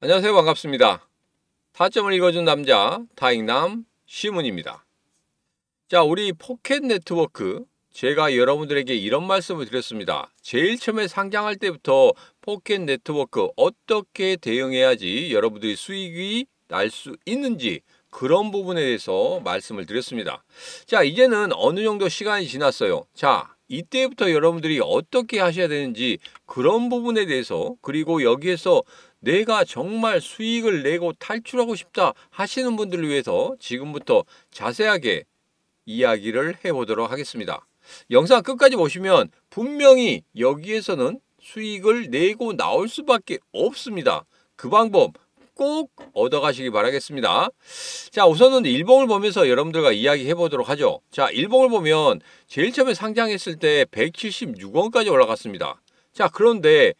안녕하세요. 반갑습니다. 타점을 읽어준 남자 타익남 시문입니다. 자, 우리 포켓 네트워크, 제가 여러분들에게 이런 말씀을 드렸습니다. 제일 처음에 상장할 때부터 포켓 네트워크 어떻게 대응해야지 여러분들이 수익이 날 수 있는지, 그런 부분에 대해서 말씀을 드렸습니다. 자, 이제는 어느 정도 시간이 지났어요. 자, 이때부터 여러분들이 어떻게 하셔야 되는지, 그런 부분에 대해서, 그리고 여기에서 내가 정말 수익을 내고 탈출하고 싶다 하시는 분들을 위해서 지금부터 자세하게 이야기를 해보도록 하겠습니다. 영상 끝까지 보시면 분명히 여기에서는 수익을 내고 나올 수밖에 없습니다. 그 방법 꼭 얻어가시기 바라겠습니다. 자, 우선은 일봉을 보면서 여러분들과 이야기해 보도록 하죠. 자, 일봉을 보면 제일 처음에 상장했을 때 176원까지 올라갔습니다. 자, 그런데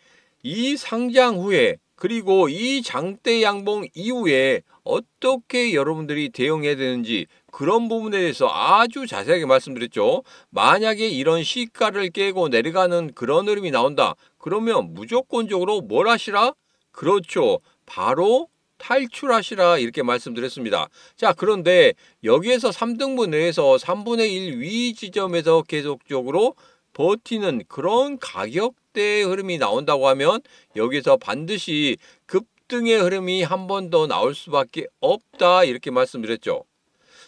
이 상장 후에, 그리고 이 장대 양봉 이후에 어떻게 여러분들이 대응해야 되는지, 그런 부분에 대해서 아주 자세하게 말씀드렸죠. 만약에 이런 시가를 깨고 내려가는 그런 흐름이 나온다, 그러면 무조건적으로 뭘 하시라? 그렇죠. 바로 탈출하시라, 이렇게 말씀드렸습니다. 자, 그런데 여기에서 3등분 내에서 3분의 1 위 지점에서 계속적으로 버티는 그런 가격대의 흐름이 나온다고 하면 여기서 반드시 급등의 흐름이 한 번 더 나올 수밖에 없다, 이렇게 말씀드렸죠.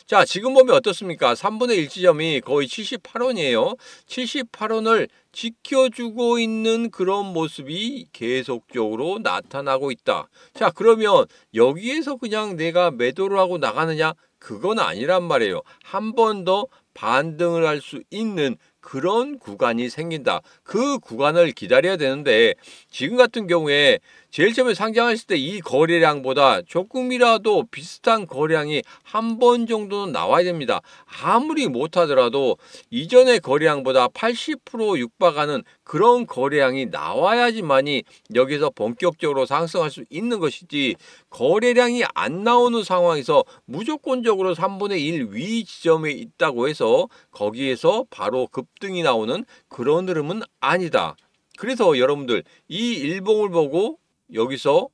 자, 지금 보면 어떻습니까? 3분의 1 지점이 거의 78원이에요. 78원을 지켜주고 있는 그런 모습이 계속적으로 나타나고 있다. 자, 그러면 여기에서 그냥 내가 매도를 하고 나가느냐? 그건 아니란 말이에요. 한 번 더 반등을 할 수 있는 그런 구간이 생긴다. 그 구간을 기다려야 되는데, 지금 같은 경우에 제일 처음에 상장했을 때 이 거래량보다 조금이라도 비슷한 거래량이 한 번 정도는 나와야 됩니다. 아무리 못하더라도 이전의 거래량보다 80% 육박하는 그런 거래량이 나와야지만이 여기서 본격적으로 상승할 수 있는 것이지, 거래량이 안 나오는 상황에서 무조건적으로 3분의 1 위 지점에 있다고 해서 거기에서 바로 급등이 나오는 그런 흐름은 아니다. 그래서 여러분들 이 일봉을 보고 여기서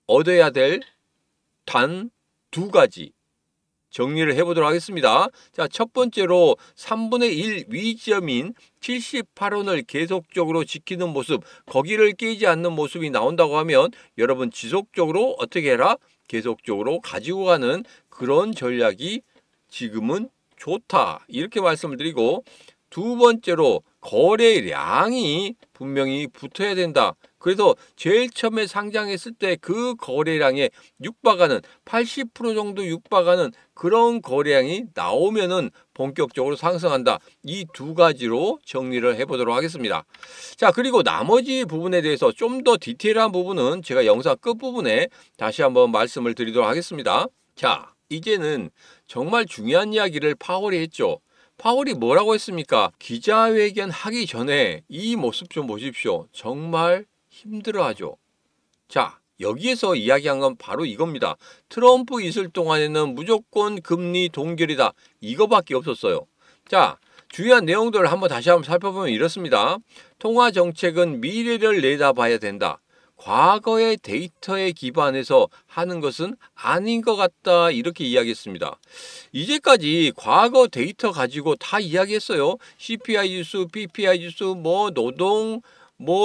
얻어야 될 단 두 가지 정리를 해보도록 하겠습니다. 자, 첫 번째로 3분의 1 위지점인 78원을 계속적으로 지키는 모습, 거기를 깨지 않는 모습이 나온다고 하면 여러분 지속적으로 어떻게 해라? 계속적으로 가지고 가는 그런 전략이 지금은 좋다, 이렇게 말씀을 드리고, 두 번째로 거래량이 분명히 붙어야 된다. 그래서 제일 처음에 상장했을 때 그 거래량에 육박하는 80% 정도 육박하는 그런 거래량이 나오면은 본격적으로 상승한다. 이 두 가지로 정리를 해보도록 하겠습니다. 자, 그리고 나머지 부분에 대해서 좀 더 디테일한 부분은 제가 영상 끝부분에 다시 한번 말씀을 드리도록 하겠습니다. 자, 이제는 정말 중요한 이야기를 파월이 했죠. 파월이 뭐라고 했습니까? 기자회견 하기 전에 이 모습 좀 보십시오. 정말 힘들어하죠. 자, 여기에서 이야기한 건 바로 이겁니다. 트럼프 있을 동안에는 무조건 금리 동결이다, 이거밖에 없었어요. 자, 중요한 내용들을 다시 한번 살펴보면 이렇습니다. 통화 정책은 미래를 내다봐야 된다. 과거의 데이터에 기반해서 하는 것은 아닌 것 같다, 이렇게 이야기했습니다. 이제까지 과거 데이터 가지고 다 이야기했어요. CPI 지수, PPI 지수, 노동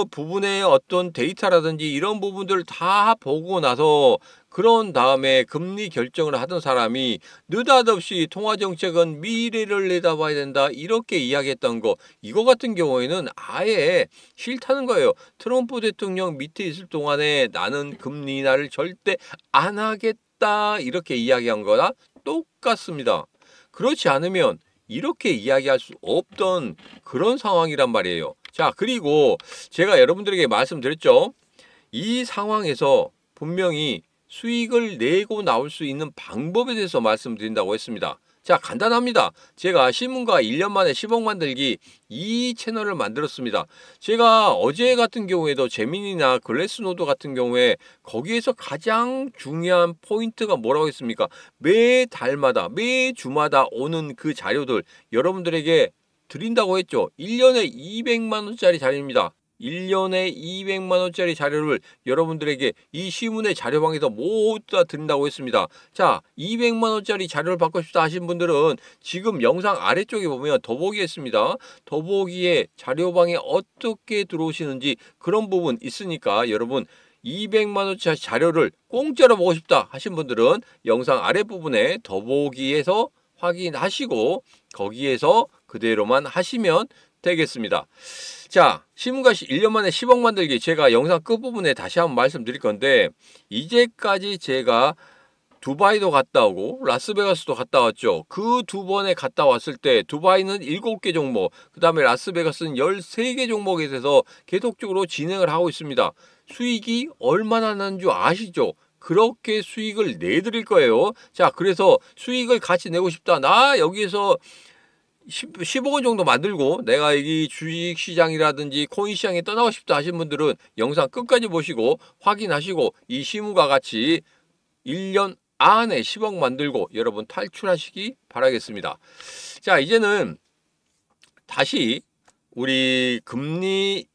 부분의 어떤 데이터라든지 이런 부분들 다 보고 나서, 그런 다음에 금리 결정을 하던 사람이 느닷없이 통화정책은 미래를 내다봐야 된다, 이렇게 이야기했던 거, 이거 같은 경우에는 아예 싫다는 거예요. 트럼프 대통령 밑에 있을 동안에 나는 금리 인하를 절대 안 하겠다, 이렇게 이야기한 거나 똑같습니다. 그렇지 않으면 이렇게 이야기할 수 없던 그런 상황이란 말이에요. 자, 그리고 제가 여러분들에게 말씀드렸죠. 이 상황에서 분명히 수익을 내고 나올 수 있는 방법에 대해서 말씀드린다고 했습니다. 자, 간단합니다. 제가 시문과 1년 만에 10억 만들기 이 채널을 만들었습니다. 제가 어제 같은 경우에도 제민이나 글래스노드 같은 경우에 거기에서 가장 중요한 포인트가 뭐라고 했습니까? 매 달마다, 매 주마다 오는 그 자료들 여러분들에게 드린다고 했죠. 1년에 200만 원짜리 자료입니다. 1년에 200만 원짜리 자료를 여러분들에게 이 시문의 자료방에서 모두 다 드린다고 했습니다. 자, 200만 원짜리 자료를 받고 싶다 하신 분들은 지금 영상 아래쪽에 보면 더보기 했습니다. 더보기에 자료방에 어떻게 들어오시는지 그런 부분 있으니까 여러분 200만 원짜리 자료를 공짜로 보고 싶다 하신 분들은 영상 아랫부분에 더보기에서 확인하시고 거기에서 그대로만 하시면 되겠습니다. 자, 시문가시 1년 만에 10억 만들기 제가 영상 끝부분에 다시 한번 말씀드릴 건데 이제까지 제가 두바이도 갔다 오고 라스베가스도 갔다 왔죠. 그 두 번에 갔다 왔을 때 두바이는 7개 종목, 그 다음에 라스베가스는 13개 종목에 대해서 계속적으로 진행을 하고 있습니다. 수익이 얼마나 나는 줄 아시죠? 그렇게 수익을 내드릴 거예요. 자, 그래서 수익을 같이 내고 싶다. 나 여기에서 15억 원 정도 만들고 내가 이 주식시장이라든지 코인시장에 떠나고 싶다 하신 분들은 영상 끝까지 보시고 확인하시고 이 시무과 같이 1년 안에 10억 만들고 여러분 탈출하시기 바라겠습니다. 자, 이제는 다시 우리 금리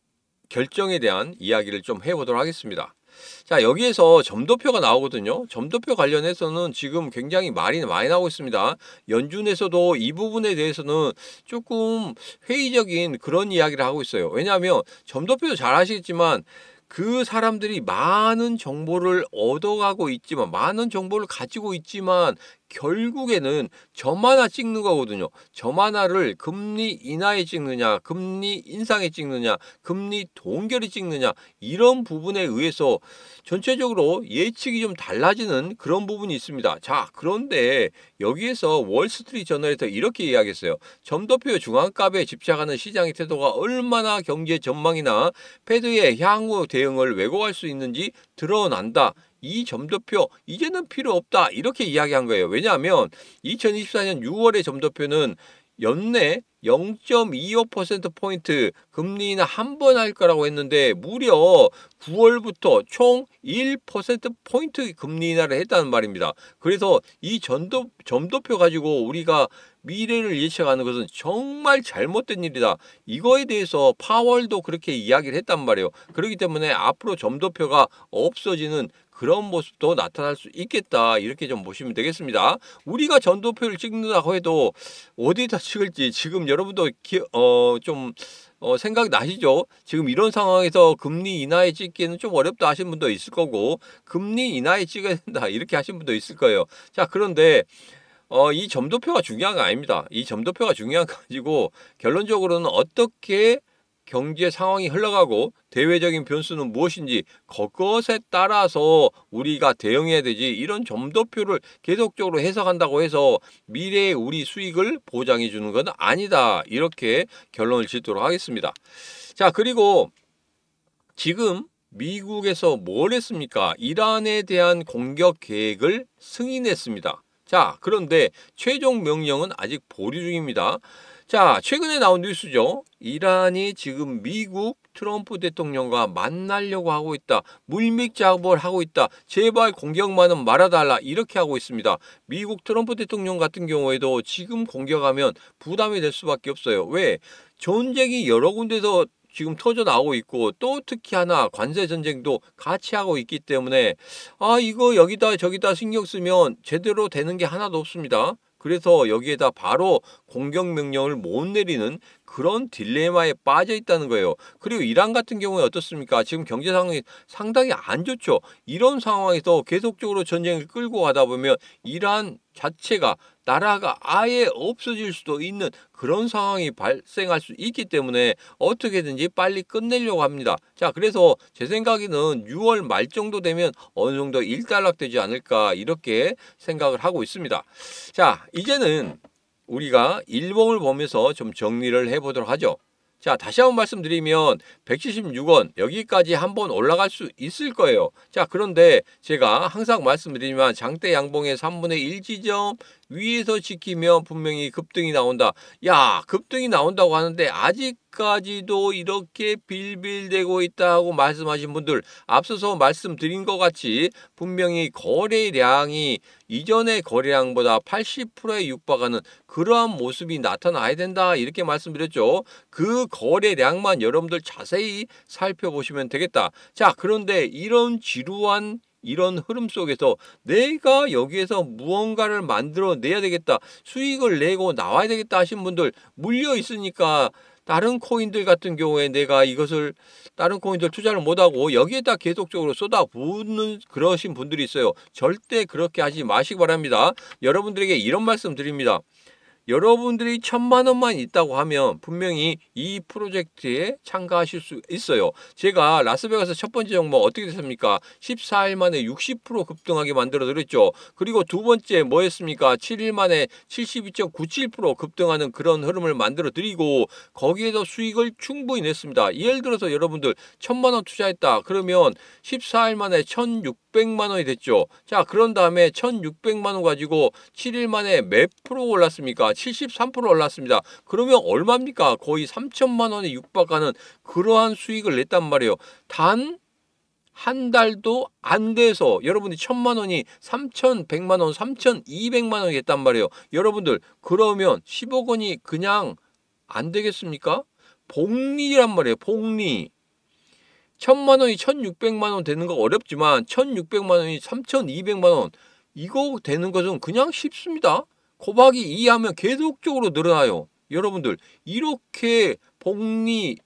결정에 대한 이야기를 좀 해보도록 하겠습니다. 자, 여기에서 점도표가 나오거든요. 점도표 관련해서는 지금 굉장히 말이 많이 나오고 있습니다. 연준에서도 이 부분에 대해서는 조금 회의적인 그런 이야기를 하고 있어요. 왜냐하면 점도표도 잘 아시겠지만 그 사람들이 많은 정보를 얻어가고 있지만 많은 정보를 가지고 있지만 결국에는 점 하나 찍는 거거든요. 점 하나를 금리 인하에 찍느냐, 금리 인상에 찍느냐, 금리 동결에 찍느냐 이런 부분에 의해서 전체적으로 예측이 좀 달라지는 그런 부분이 있습니다. 자, 그런데 여기에서 월스트리트 저널에서 이렇게 이야기했어요. 점도표 중앙값에 집착하는 시장의 태도가 얼마나 경제 전망이나 패드의 향후 대응을 왜곡할 수 있는지 드러난다. 이 점도표 이제는 필요 없다 이렇게 이야기한 거예요. 왜냐하면 2024년 6월의 점도표는 연내 0.25%포인트 금리 인하 한 번 할 거라고 했는데 무려 9월부터 총 1%포인트 금리 인하를 했다는 말입니다. 그래서 이 점도표 가지고 우리가 미래를 예측하는 것은 정말 잘못된 일이다. 이거에 대해서 파월도 그렇게 이야기를 했단 말이에요. 그렇기 때문에 앞으로 점도표가 없어지는 그런 모습도 나타날 수 있겠다. 이렇게 좀 보시면 되겠습니다. 우리가 점도표를 찍는다고 해도 어디다 찍을지 지금 여러분도 생각 나시죠? 지금 이런 상황에서 금리 인하에 찍기는 좀 어렵다 하신 분도 있을 거고 금리 인하에 찍어야 된다 이렇게 하신 분도 있을 거예요. 자, 그런데 이 점도표가 중요한 거 아닙니다. 이 점도표가 중요한 거 가지고 결론적으로는 어떻게 경제 상황이 흘러가고 대외적인 변수는 무엇인지 그것에 따라서 우리가 대응해야 되지 이런 점도표를 계속적으로 해석한다고 해서 미래의 우리 수익을 보장해 주는 건 아니다. 이렇게 결론을 짓도록 하겠습니다. 자, 그리고 지금 미국에서 뭘 했습니까? 이란에 대한 공격 계획을 승인했습니다. 자, 그런데 최종 명령은 아직 보류 중입니다. 자, 최근에 나온 뉴스죠. 이란이 지금 미국 트럼프 대통령과 만나려고 하고 있다. 물밑 작업을 하고 있다. 제발 공격만은 말아달라. 이렇게 하고 있습니다. 미국 트럼프 대통령 같은 경우에도 지금 공격하면 부담이 될 수밖에 없어요. 왜? 전쟁이 여러 군데서 지금 터져 나오고 있고 또 특히 하나 관세 전쟁도 같이 하고 있기 때문에 이거 여기다 저기다 신경 쓰면 제대로 되는 게 하나도 없습니다. 그래서 여기에다 바로 공격 명령을 못 내리는 그런 딜레마에 빠져 있다는 거예요. 그리고 이란 같은 경우에 어떻습니까? 지금 경제 상황이 상당히 안 좋죠. 이런 상황에서 계속적으로 전쟁을 끌고 가다 보면 이란 자체가 나라가 아예 없어질 수도 있는 그런 상황이 발생할 수 있기 때문에 어떻게든지 빨리 끝내려고 합니다. 자, 그래서 제 생각에는 6월 말 정도 되면 어느 정도 일단락되지 않을까 이렇게 생각을 하고 있습니다. 자, 이제는 우리가 일봉을 보면서 좀 정리를 해보도록 하죠. 자, 다시 한번 말씀드리면 176원 여기까지 한번 올라갈 수 있을 거예요. 자, 그런데 제가 항상 말씀드리지만 장대 양봉의 3분의 1 지점 위에서 지키면 분명히 급등이 나온다. 야, 급등이 나온다고 하는데 아직까지도 이렇게 빌빌대고 있다고 말씀하신 분들, 앞서서 말씀드린 것 같이 분명히 거래량이 이전의 거래량보다 80%에 육박하는 그러한 모습이 나타나야 된다, 이렇게 말씀드렸죠. 그 거래량만 여러분들 자세히 살펴보시면 되겠다. 자, 그런데 이런 지루한 이런 흐름 속에서 내가 여기에서 무언가를 만들어내야 되겠다, 수익을 내고 나와야 되겠다 하신 분들 물려 있으니까 다른 코인들 같은 경우에 내가 이것을 다른 코인들 투자를 못하고 여기에다 계속적으로 쏟아붓는 그러신 분들이 있어요. 절대 그렇게 하지 마시기 바랍니다. 여러분들에게 이런 말씀 드립니다. 여러분들이 1000만 원만 있다고 하면 분명히 이 프로젝트에 참가하실 수 있어요. 제가 라스베가스 첫 번째 종목 어떻게 됐습니까? 14일 만에 60% 급등하게 만들어 드렸죠. 그리고 두 번째 뭐 했습니까? 7일 만에 72.97% 급등하는 그런 흐름을 만들어 드리고 거기에서 수익을 충분히 냈습니다. 예를 들어서 여러분들 1000만 원 투자했다 그러면 14일 만에 1600만 원이 됐죠. 자, 그런 다음에 1600만 원 가지고 7일 만에 몇 프로 올랐습니까? 73% 올랐습니다. 그러면 얼마입니까? 거의 3천만 원에 육박하는 그러한 수익을 냈단 말이에요. 단 한 달도 안 돼서 여러분이 1000만 원이 3100만 원, 3200만 원이 됐단 말이에요. 여러분들 그러면 10억 원이 그냥 안 되겠습니까? 복리란 말이에요. 복리. 1000만 원이 1600만 원 되는 거 어렵지만 1600만 원이 3200만 원 이거 되는 것은 그냥 쉽습니다. 곱하기 2 하면 계속적으로 늘어나요. 여러분들 이렇게 복리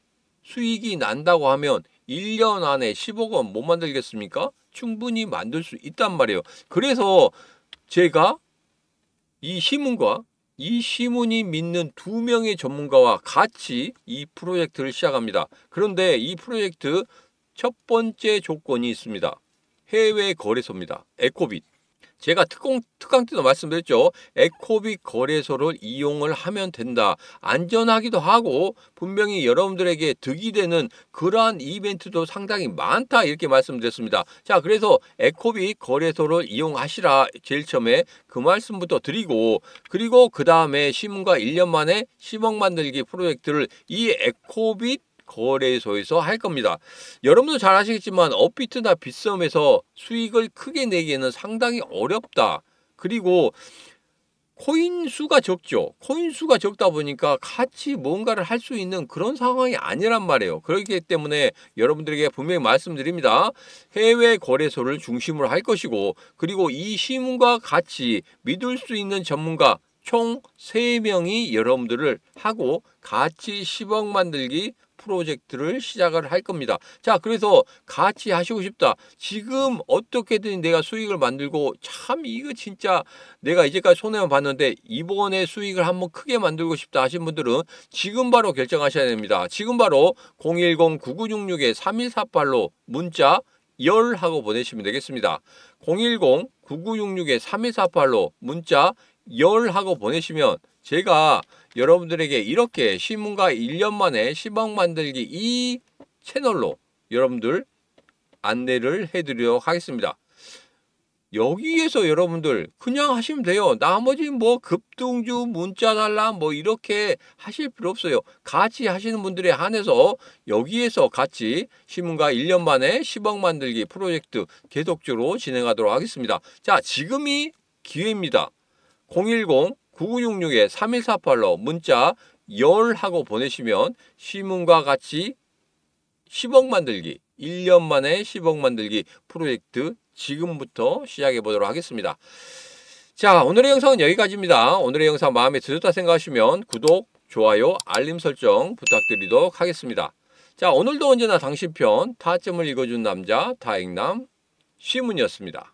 수익이 난다고 하면 1년 안에 10억 원 못 만들겠습니까? 충분히 만들 수 있단 말이에요. 그래서 제가 이 시문이 믿는 2명의 전문가와 같이 이 프로젝트를 시작합니다. 그런데 이 프로젝트 첫 번째 조건이 있습니다. 해외 거래소입니다. 에코빗. 제가 특강 때도 말씀드렸죠. 에코빗 거래소를 이용을 하면 된다. 안전하기도 하고 분명히 여러분들에게 득이 되는 그러한 이벤트도 상당히 많다, 이렇게 말씀드렸습니다. 자, 그래서 에코빗 거래소를 이용하시라 제일 처음에 그 말씀부터 드리고, 그리고 그 다음에 시문과 1년 만에 10억 만들기 프로젝트를 이 에코빗 거래소에서 할 겁니다. 여러분도 잘 아시겠지만 업비트나 빗썸에서 수익을 크게 내기에는 상당히 어렵다. 그리고 코인 수가 적죠. 코인 수가 적다 보니까 같이 뭔가를 할 수 있는 그런 상황이 아니란 말이에요. 그렇기 때문에 여러분들에게 분명히 말씀드립니다. 해외 거래소를 중심으로 할 것이고, 그리고 이 시문과 같이 믿을 수 있는 전문가 총 3명이 여러분들을 하고 같이 10억 만들기 프로젝트를 시작을 할 겁니다. 자, 그래서 같이 하시고 싶다. 지금 어떻게든 내가 수익을 만들고 참 이거 진짜 내가 이제까지 손해만 봤는데 이번에 수익을 한번 크게 만들고 싶다 하신 분들은 지금 바로 결정하셔야 됩니다. 지금 바로 010-9966-3148로 문자 열 하고 보내시면 되겠습니다. 010-9966-3148로 문자 열 하고 보내시면 제가 여러분들에게 이렇게 시문과 1년 만에 10억 만들기 이 채널로 여러분들 안내를 해드리도록 하겠습니다. 여기에서 여러분들 그냥 하시면 돼요. 나머지 뭐 급등주 문자 달라 뭐 이렇게 하실 필요 없어요. 같이 하시는 분들에 한해서 여기에서 같이 시문과 1년 만에 10억 만들기 프로젝트 계속적으로 진행하도록 하겠습니다. 자, 지금이 기회입니다. 010-9966-3148로 문자 열 하고 보내시면 시문과 같이 10억 만들기 1년 만에 10억 만들기 프로젝트 지금부터 시작해 보도록 하겠습니다. 자, 오늘의 영상은 여기까지입니다. 오늘의 영상 마음에 드셨다 생각하시면 구독, 좋아요, 알림 설정 부탁드리도록 하겠습니다. 자, 오늘도 언제나 당신 편 타점을 읽어준 남자 타익남 시문이었습니다.